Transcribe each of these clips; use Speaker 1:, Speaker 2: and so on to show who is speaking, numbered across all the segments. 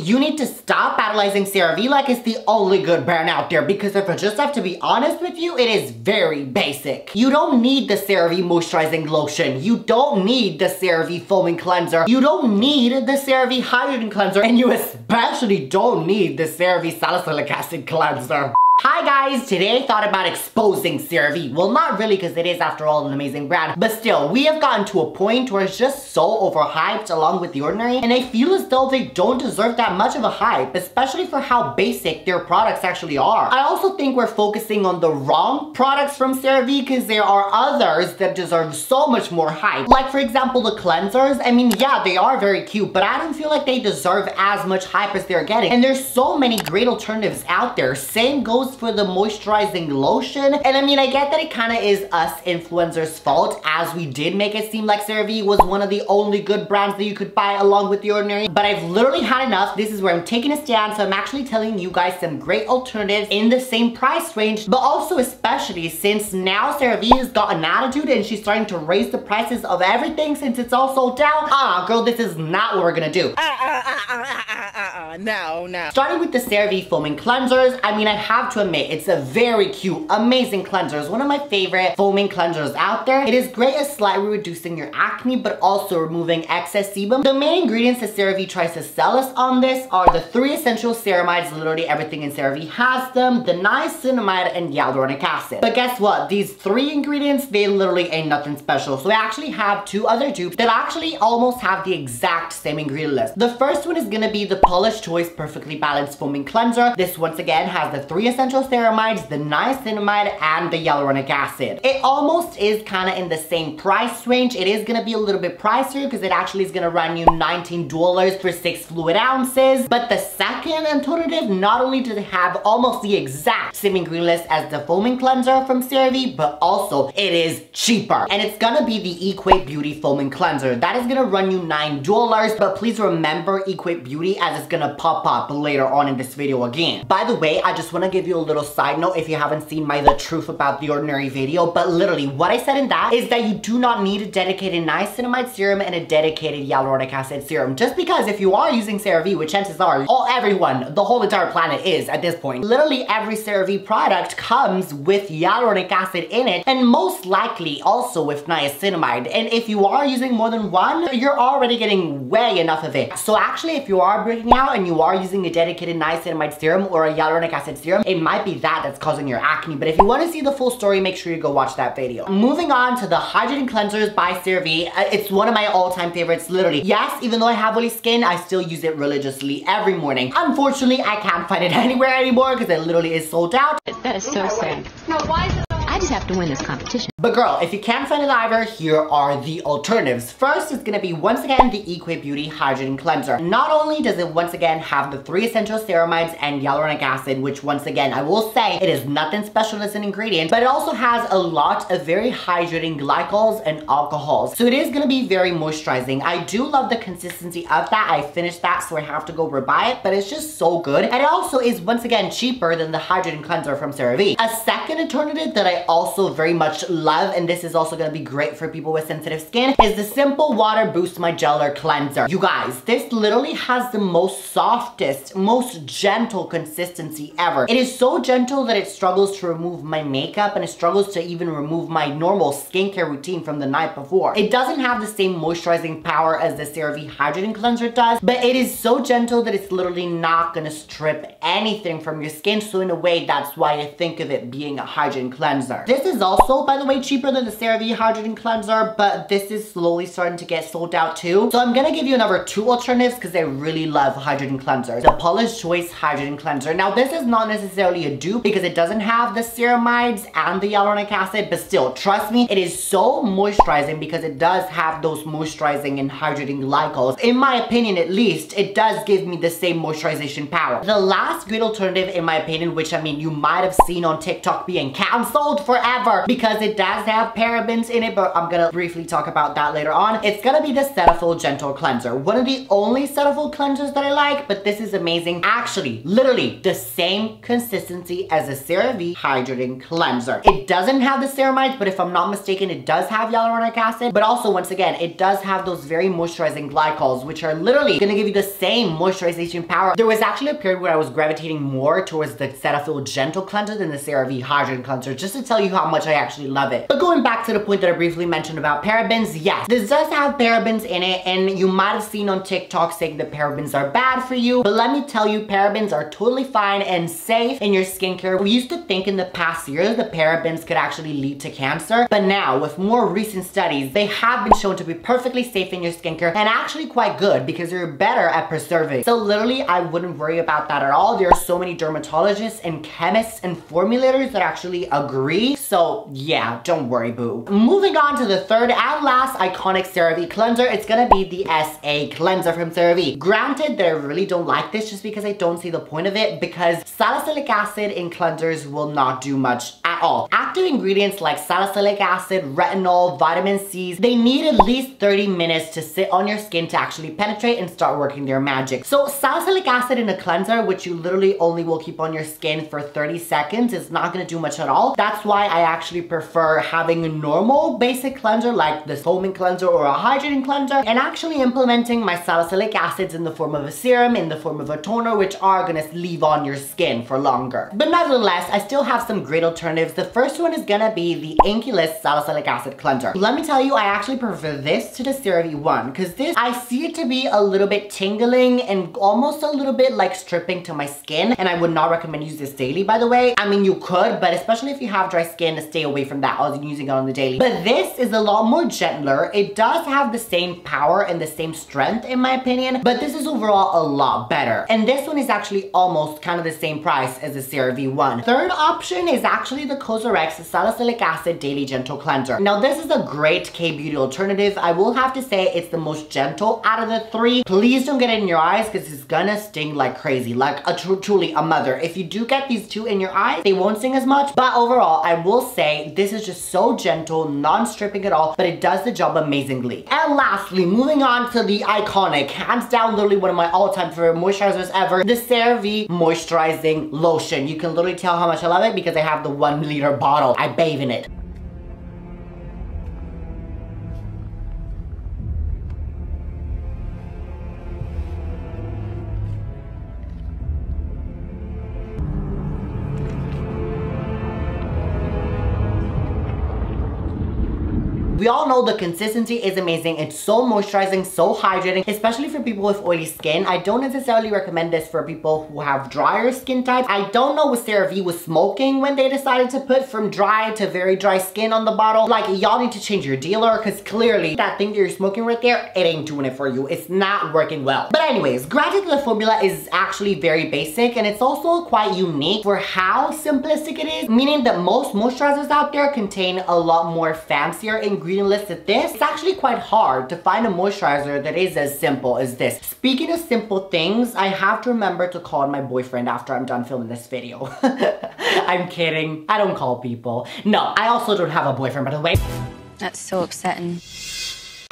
Speaker 1: You need to stop idolizing CeraVe like it's the only good brand out there, because if I just have to be honest with you, it is very basic. You don't need the CeraVe Moisturizing Lotion. You don't need the CeraVe Foaming Cleanser. You don't need the CeraVe Hydrating Cleanser. And you especially don't need the CeraVe Salicylic Acid Cleanser. Hi guys, today I thought about exposing CeraVe. Well, not really, because it is after all an amazing brand, but still, we have gotten to a point where it's just so overhyped along with The Ordinary, and I feel as though they don't deserve that much of a hype, especially for how basic their products actually are. I also think we're focusing on the wrong products from CeraVe, because there are others that deserve so much more hype. Like for example, the cleansers. I mean, yeah, they are very cute, but I don't feel like they deserve as much hype as they're getting. And there's so many great alternatives out there. Same goes for the moisturizing lotion. And I mean, I get that it kind of is us influencers' fault, as we did make it seem like CeraVe was one of the only good brands that you could buy along with The Ordinary. But I've literally had enough. This is where I'm taking a stand. So I'm actually telling you guys some great alternatives in the same price range, but also especially since now CeraVe has got an attitude and she's starting to raise the prices of everything since it's all sold out. Girl, this is not what we're gonna do. No. Starting with the CeraVe Foaming Cleansers, I mean, I have to admit, it's a very cute, amazing cleanser. It's one of my favorite foaming cleansers out there. It is great at slightly reducing your acne, but also removing excess sebum. The main ingredients that CeraVe tries to sell us on this are the 3 essential ceramides. Literally everything in CeraVe has them: the niacinamide and hyaluronic acid. But guess what? These 3 ingredients, they literally ain't nothing special. So I actually have 2 other dupes that actually almost have the exact same ingredient list. The first one is gonna be the Paula's Choice Perfectly Balanced Foaming Cleanser. This once again has the 3 essential ceramides, the niacinamide, and the hyaluronic acid. It almost is kind of in the same price range. It is gonna be a little bit pricier because it actually is gonna run you $19 for 6 fluid ounces. But the second alternative, not only does it have almost the exact same ingredient list as the foaming cleanser from CeraVe, but also it is cheaper. And it's gonna be the Equate Beauty Foaming Cleanser. That is gonna run you $9, but please remember Equate Beauty, as it's gonna pop up later on in this video again. By the way, I just wanna give you a little side note if you haven't seen my The Truth About The Ordinary video, but literally what I said in that is that you do not need a dedicated niacinamide serum and a dedicated hyaluronic acid serum. Just because if you are using CeraVe, which chances are everyone, the whole entire planet is at this point, literally every CeraVe product comes with hyaluronic acid in it, and most likely also with niacinamide. And if you are using more than one, you're already getting way enough of it. So actually, if you are breaking out and you are using a dedicated niacinamide serum or a hyaluronic acid serum, it might be that's causing your acne. But if you want to see the full story, make sure you go watch that video. Moving on to the Hydrating Cleansers by CeraVe. It's one of my all-time favorites, literally. Yes, even though I have oily skin, I still use it religiously every morning. Unfortunately, I can't find it anywhere anymore because it literally is sold out.
Speaker 2: That is so sad. No, why is it? I just have to win this competition.
Speaker 1: But girl, if you can't find it either, here are the alternatives. First is gonna be, once again, the Equate Beauty Hydrating Cleanser. Not only does it once again have the 3 essential ceramides and hyaluronic acid, which once again, I will say, it is nothing special as an ingredient, but it also has a lot of very hydrating glycols and alcohols. So it is gonna be very moisturizing. I do love the consistency of that. I finished that, so I have to go rebuy it, but it's just so good. And it also is once again cheaper than the Hydrating Cleanser from CeraVe. A second alternative that I also very much love, and this is also gonna be great for people with sensitive skin, is the Simple Water Boost Micellar Cleanser. You guys, this literally has the most softest, most gentle consistency ever. It is so gentle that it struggles to remove my makeup, and it struggles to even remove my normal skincare routine from the night before. It doesn't have the same moisturizing power as the CeraVe Hydrating Cleanser does, but it is so gentle that it's literally not gonna strip anything from your skin. So in a way, that's why I think of it being a hydrating cleanser. This is also, by the way, cheaper than the CeraVe Hydrating Cleanser, but this is slowly starting to get sold out too. So I'm gonna give you another 2 alternatives because I really love hydrating cleansers. The Paula's Choice Hydrating Cleanser. Now this is not necessarily a dupe because it doesn't have the ceramides and the hyaluronic acid, but still, trust me, it is so moisturizing because it does have those moisturizing and hydrating glycols. In my opinion, at least, it does give me the same moisturization power. The last great alternative, in my opinion, which I mean, you might have seen on TikTok being cancelled forever because it does have parabens in it, but I'm gonna briefly talk about that later on. It's gonna be the Cetaphil Gentle Cleanser. One of the only Cetaphil cleansers that I like, but this is amazing. Actually, literally the same consistency as a CeraVe Hydrating Cleanser. It doesn't have the ceramides, but if I'm not mistaken, it does have hyaluronic acid, but also once again, it does have those very moisturizing glycols, which are literally gonna give you the same moisturization power. There was actually a period where I was gravitating more towards the Cetaphil Gentle Cleanser than the CeraVe Hydrating Cleanser, just to tell you how much I actually love it. But going back to the point that I briefly mentioned about parabens, yes, this does have parabens in it, and you might have seen on TikTok saying that parabens are bad for you, but let me tell you, parabens are totally fine and safe in your skincare. We used to think in the past years that parabens could actually lead to cancer, but now with more recent studies, they have been shown to be perfectly safe in your skincare and actually quite good because you're better at preserving. So literally, I wouldn't worry about that at all. There are so many dermatologists and chemists and formulators that actually agree. So yeah, don't worry, boo. Moving on to the third and last iconic CeraVe cleanser, it's gonna be the SA cleanser from CeraVe. Granted that I really don't like this just because I don't see the point of it, because salicylic acid in cleansers will not do much at all. Active ingredients like salicylic acid, retinol, vitamin C's, they need at least 30 minutes to sit on your skin to actually penetrate and start working their magic. So salicylic acid in a cleanser, which you literally only will keep on your skin for 30 seconds, is not gonna do much at all. That's why I actually prefer having a normal basic cleanser like this foaming cleanser or a hydrating cleanser, and actually implementing my salicylic acids in the form of a serum, in the form of a toner, which are gonna leave on your skin for longer. But nevertheless, I still have some great alternatives. The first one is gonna be the Inkless salicylic acid cleanser. Let me tell you, I actually prefer this to the CeraVe one, because this, I see it to be a little bit tingling and almost a little bit like stripping to my skin, and I would not recommend use this daily, by the way. I mean, you could, but especially if you have dry skin, stay away from that. I was using it on the daily. But this is a lot more gentler. It does have the same power and the same strength in my opinion, but this is overall a lot better. And this one is actually almost kind of the same price as the CeraVe one. Third option is actually the Cosrx Salicylic Acid Daily Gentle Cleanser. Now this is a great K-beauty alternative. I will have to say it's the most gentle out of the three. Please don't get it in your eyes because it's gonna sting like crazy, like truly a mother. If you do get these two in your eyes, they won't sting as much, but overall I will say this is just so gentle, non-stripping at all, but it does the job amazingly. And lastly, moving on to the iconic, hands down literally one of my all-time favorite moisturizers ever, the CeraVe Moisturizing Lotion. You can literally tell how much I love it because I have the 1 liter bottle. I bathe in it. We all know the consistency is amazing. It's so moisturizing, so hydrating, especially for people with oily skin. I don't necessarily recommend this for people who have drier skin types. I don't know what CeraVe was smoking when they decided to put from dry to very dry skin on the bottle. Like, y'all need to change your dealer because clearly that thing that you're smoking right there, it ain't doing it for you. It's not working well. But anyways, granted the formula is actually very basic and it's also quite unique for how simplistic it is, meaning that most moisturizers out there contain a lot more fancier ingredient list at this. It's actually quite hard to find a moisturizer that is as simple as this. Speaking of simple things, I have to remember to call my boyfriend after I'm done filming this video. I'm kidding. I don't call people. No, I also don't have a boyfriend, by the way.
Speaker 2: That's so upsetting.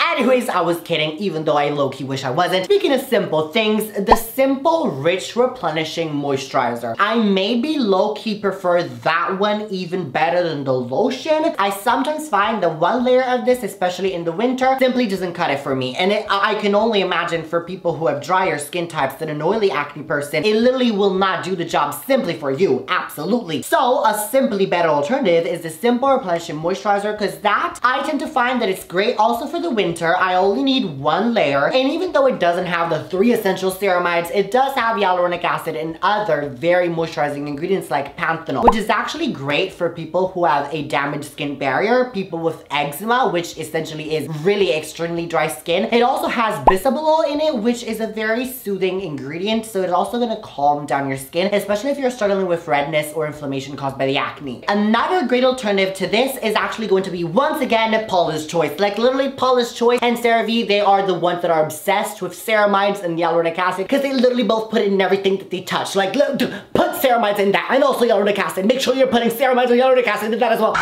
Speaker 1: Anyways, I was kidding, even though I low-key wish I wasn't. Speaking of simple things, the Simple Rich Replenishing Moisturizer. I maybe low-key prefer that one even better than the lotion. I sometimes find that one layer of this, especially in the winter, simply doesn't cut it for me. And I can only imagine for people who have drier skin types than an oily acne person, it literally will not do the job simply for you. Absolutely. So, a simply better alternative is the Simple Replenishing Moisturizer, because that, I tend to find that it's great also for the winter. I only need one layer, and even though it doesn't have the 3 essential ceramides, it does have hyaluronic acid and other very moisturizing ingredients like panthenol, which is actually great for people who have a damaged skin barrier, people with eczema, which essentially is really extremely dry skin. It also has bisabolol in it, which is a very soothing ingredient, so it's also gonna calm down your skin, especially if you're struggling with redness or inflammation caused by the acne. Another great alternative to this is actually going to be, once again, Paula's Choice. Like literally Paula's Choice and CeraVe, they are the ones that are obsessed with ceramides and hyaluronic acid because they literally both put it in everything that they touch. Like, look, put ceramides in that, and also hyaluronic acid. Make sure you're putting ceramides and hyaluronic acid in that as well.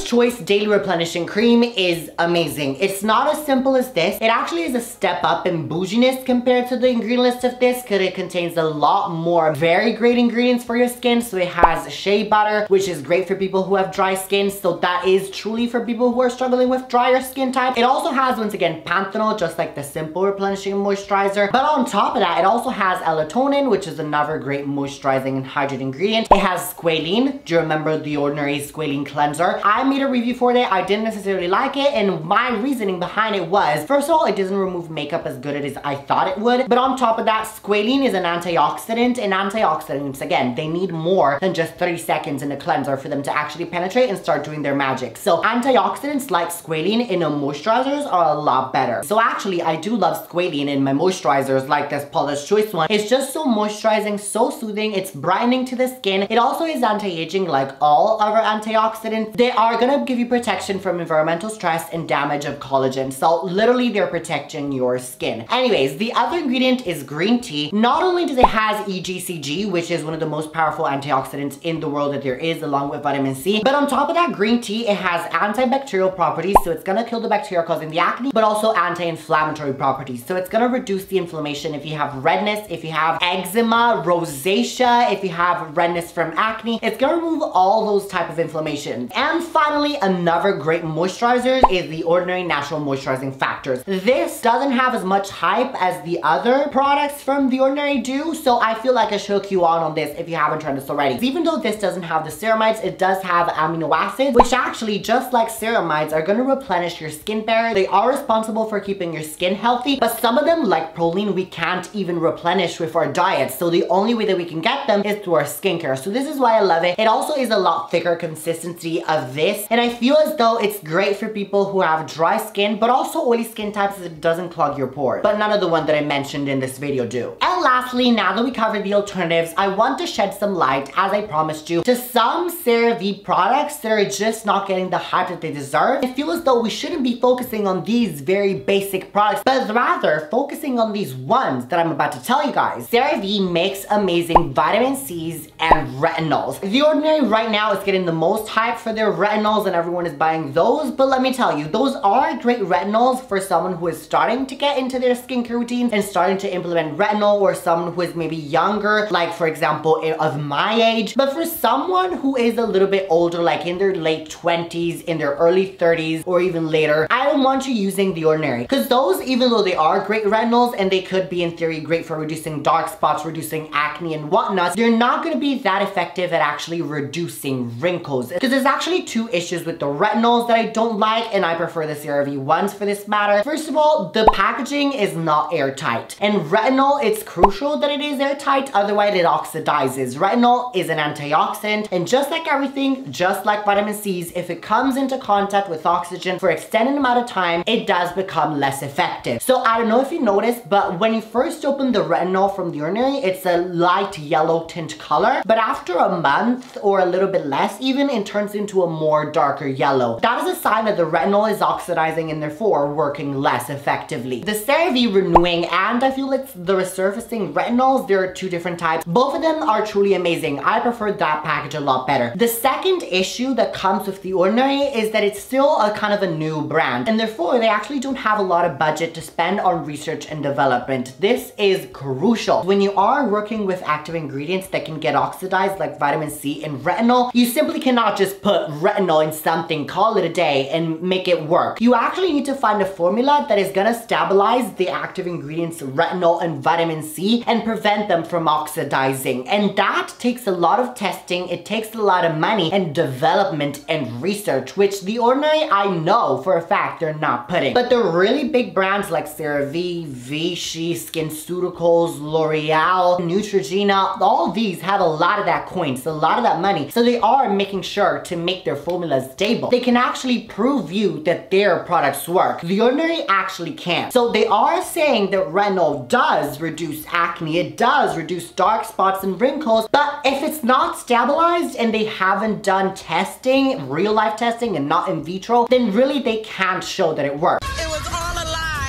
Speaker 1: Choice Daily Replenishing Cream is amazing. It's not as simple as this. It actually is a step up in bouginess compared to the ingredient list of this, because it contains a lot more very great ingredients for your skin. So it has shea butter, which is great for people who have dry skin. So that is truly for people who are struggling with drier skin type. It also has, once again, panthenol, just like the simple replenishing moisturizer. But on top of that, it also has melatonin, which is another great moisturizing and hydrating ingredient. It has squalene. Do you remember the Ordinary squalene cleanser? I made a review for it. I didn't necessarily like it, and my reasoning behind it was, first of all, it doesn't remove makeup as good as I thought it would, but on top of that, squalene is an antioxidant, and antioxidants, again, they need more than just 30 seconds in a cleanser for them to actually penetrate and start doing their magic. So antioxidants like squalene in a moisturizers are a lot better. So actually, I do love squalene in my moisturizers, like this Paula's Choice one. It's just so moisturizing, so soothing, it's brightening to the skin. It also is anti-aging like all other antioxidants. They are gonna give you protection from environmental stress and damage of collagen. So literally they're protecting your skin. Anyways, the other ingredient is green tea. Not only does it have EGCG, which is one of the most powerful antioxidants in the world that there is, along with vitamin C, but on top of that green tea, it has antibacterial properties. So it's gonna kill the bacteria causing the acne, but also anti-inflammatory properties. So it's gonna reduce the inflammation if you have redness, if you have eczema, rosacea, if you have redness from acne. It's gonna remove all those type of inflammation. And finally, another great moisturizer is the Ordinary Natural Moisturizing Factors. This doesn't have as much hype as the other products from The Ordinary do, so I feel like I should hook you on this if you haven't tried this already. Even though this doesn't have the ceramides, it does have amino acids, which actually, just like ceramides, are going to replenish your skin barrier. They are responsible for keeping your skin healthy, but some of them, like proline, we can't even replenish with our diet, so the only way that we can get them is through our skincare. So this is why I love it. It also is a lot thicker consistency of this, and I feel as though it's great for people who have dry skin, but also oily skin types, as it doesn't clog your pores. But none of the ones that I mentioned in this video do. And lastly, now that we covered the alternatives, I want to shed some light, as I promised you, to some CeraVe products that are just not getting the hype that they deserve. I feel as though we shouldn't be focusing on these very basic products, but rather focusing on these ones that I'm about to tell you guys. CeraVe makes amazing vitamin C's and retinols. The Ordinary right now is getting the most hype for their retinols, and everyone is buying those, but let me tell you, those are great retinols for someone who is starting to get into their skincare routine and starting to implement retinol, or someone who is maybe younger, like for example of my age. But for someone who is a little bit older, like in their late 20s, in their early 30s, or even later, I don't want you using The Ordinary, because those, even though they are great retinols and they could be in theory great for reducing dark spots, reducing acne and whatnot, they're not going to be that effective at actually reducing wrinkles, because there's actually two issues with the retinols that I don't like, and I prefer the CeraVe ones for this matter. First of all, the packaging is not airtight, and retinol, it's crucial that it is airtight, otherwise it oxidizes. Retinol is an antioxidant, and just like everything, just like vitamin C's, if it comes into contact with oxygen for extended amount of time, it does become less effective. So I don't know if you noticed, but when you first open the retinol from The Ordinary, it's a light yellow tint color, but after a month or a little bit less even, it turns into a more darker yellow. That is a sign that the retinol is oxidizing and therefore working less effectively. The CeraVe Renewing, and I feel it's the Resurfacing retinols, there are two different types. Both of them are truly amazing. I prefer that package a lot better. The second issue that comes with The Ordinary is that it's still a kind of a new brand, and therefore they actually don't have a lot of budget to spend on research and development. This is crucial. When you are working with active ingredients that can get oxidized, like vitamin C and retinol, you simply cannot just put retinol in something, call it a day, and make it work. You actually need to find a formula that is gonna stabilize the active ingredients retinol and vitamin C and prevent them from oxidizing. And that takes a lot of testing, it takes a lot of money and development and research, which The Ordinary, I know for a fact they're not putting. But the really big brands like CeraVe, Vichy, SkinCeuticals, L'Oreal, Neutrogena, all these have a lot of that coins, a lot of that money. So they are making sure to make their formulas stable. They can actually prove you that their products work. The Ordinary actually can't. So they are saying that retinol does reduce acne, it does reduce dark spots and wrinkles, but if it's not stabilized and they haven't done testing, real life testing and not in vitro, then really they can't show that it works.
Speaker 3: It was all a lie.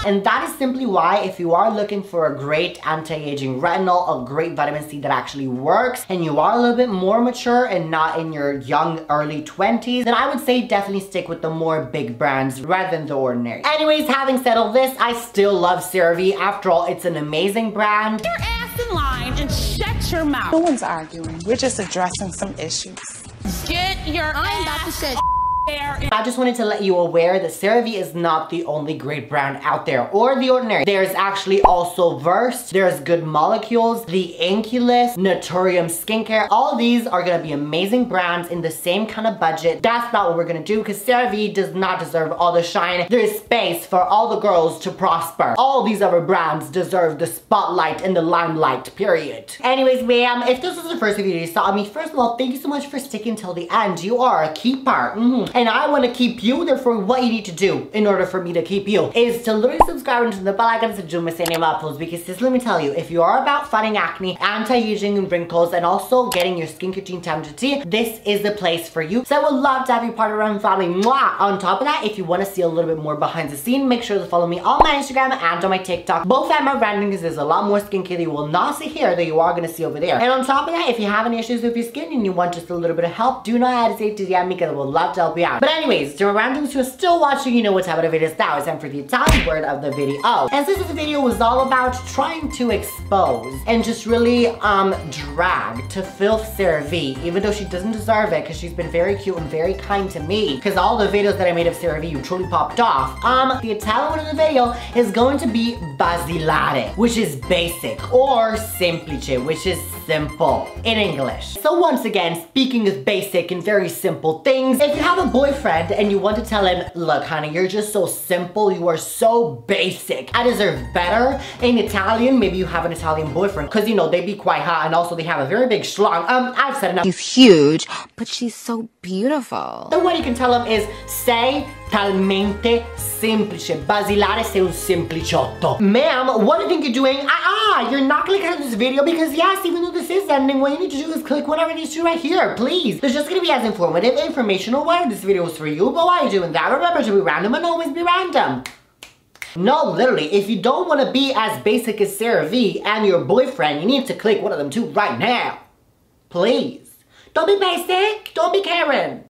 Speaker 1: And that is simply why, if you are looking for a great anti-aging retinol, a great vitamin C that actually works, and you are a little bit more mature and not in your young early 20s, then I would say definitely stick with the more big brands rather than the ordinary. Anyways, having said all this, I still love CeraVe. After all, it's an amazing brand.
Speaker 3: Your ass in line and shut your mouth.
Speaker 4: No one's arguing. We're just addressing some issues.
Speaker 3: Get your
Speaker 2: I'm about to say
Speaker 3: there.
Speaker 1: I just wanted to let you aware that CeraVe is not the only great brand out there, or the ordinary. There's actually also Versed, there's Good Molecules, the Inkless, Naturium Skincare. All these are gonna be amazing brands in the same kind of budget. That's not what we're gonna do, because CeraVe does not deserve all the shine. There's space for all the girls to prosper. All these other brands deserve the spotlight and the limelight, period. Anyways, ma'am, if this was the first video you saw of me, first of all, thank you so much for sticking till the end. You are a keeper. And I want to keep you. Therefore, what you need to do in order for me to keep you is to literally subscribe and turn the bell icon so you don't miss any of my uploads. Because just let me tell you, if you are about fighting acne, anti-aging and wrinkles, and also getting your skincare routine time to tea, this is the place for you. So I would love to have you part of our family. Mwah! On top of that, if you want to see a little bit more behind the scene, make sure to follow me on my Instagram and on my TikTok. Both at my branding, because there's a lot more skincare that you will not see here that you are going to see over there. And on top of that, if you have any issues with your skin and you want just a little bit of help, do not hesitate to DM me, because I would love to help you out. But anyways, to my randoms who are still watching, you know what type of video it is now. It's time for the Italian word of the video. And since this video was all about trying to expose and just really drag to filth CeraVe, even though she doesn't deserve it, because she's been very cute and very kind to me, because all the videos that I made of CeraVe, you truly popped off. The Italian word of the video is going to be basilare, which is basic, or semplice, which is simple in English. So once again, speaking of basic and very simple things, if you have a boyfriend and you want to tell him, look honey, you're just so simple, you are so basic, I deserve better. In Italian, maybe you have an Italian boyfriend, because you know, they be quite hot and also they have a very big schlong. I've said enough.
Speaker 2: she's huge, but she's so beautiful.
Speaker 1: So what you can tell him is, sei talmente semplice. Basilare, sei un sempliciotto. Ma'am, what do you think you're doing? You're not gonna cut this video, because yes, even though this is ending, what you need to do is click whatever it is to right here, please. It's just gonna be as informative, informational, why this video is for you, but why are you doing that? Remember to be random and always be random. No, literally, if you don't want to be as basic as CeraVe and your boyfriend, you need to click one of them two right now. Please. Don't be basic, don't be Karen.